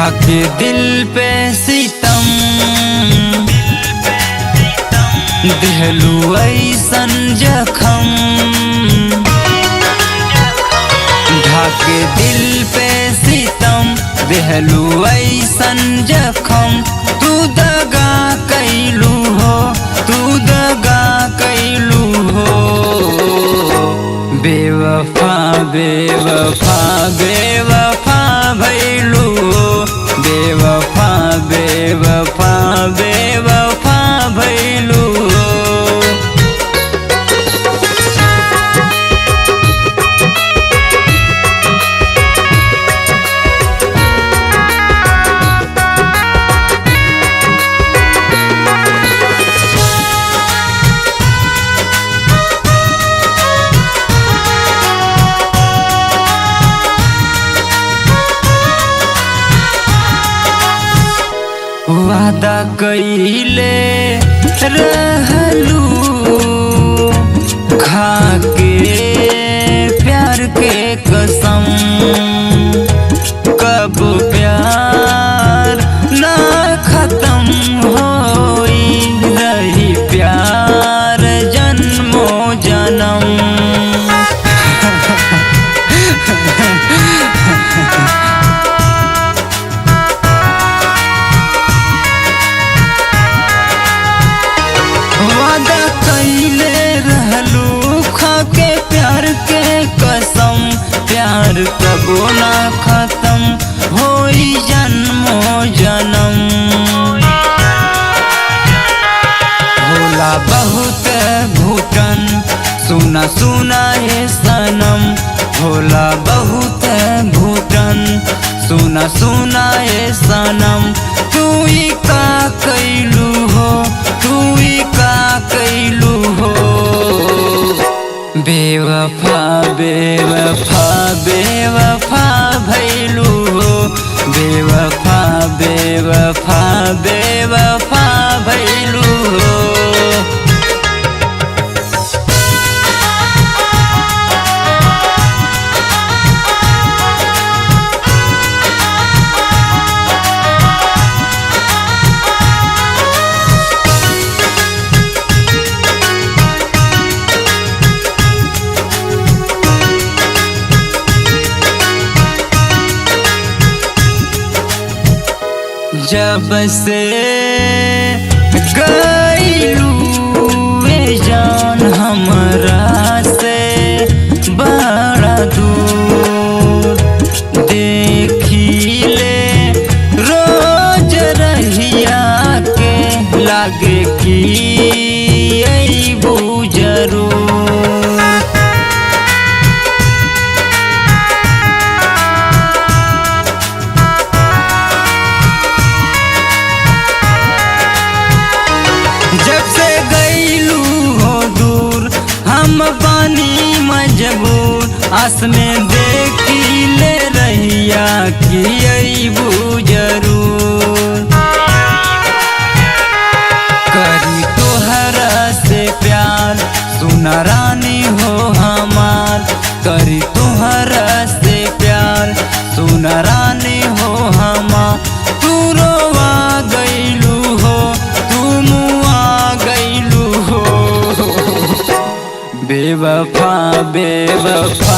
ढाके दिल पे सितम देहलू ऐसन जखम। ढाके दिल पे सितम देहलू ऐसन जखम। तू दगा कैलू हो, तू दगा कैलू हो। बेवफा बेवफा बेवफा भैलू हो। बेवफा बेवफा बेवफा भैलू हो। वादा कइले रहलू खाके प्यार के कसम। कब प्यार ना खत्म होई रही प्यार जन्मो जन्म। वादा कइले रहलू खाके प्यार के कसम। प्यार कबो ना खत्म होई जन्मो जन्म। होला बहुत घुटन सुना सुना ये सनम। होला बहुत घुटन सुना सुना ये सनम। तू ही का कैलू हो, तू ही का कैलू हो। बेवफा बेवफा बेवफा भैलू हो। बेवफा बेवफा बेवफा भैलू हो। जब से गइलू ए जान हमरा से बड़ा दूर। देखिले रोज रहिया के लागे कि अइबू जरूर। जब से गइलू हो दूर हम बानी मजबूर। आस में देखिले रहिया कि अइबू जरूर। करी तोहरा से प्यार सुना रानी हो हमार। करी तोहरा से प्यार सुना रानी हो हमार। तू रोवा गइलू हो, तू मुआ गइलू हो। बेवफा बेवफा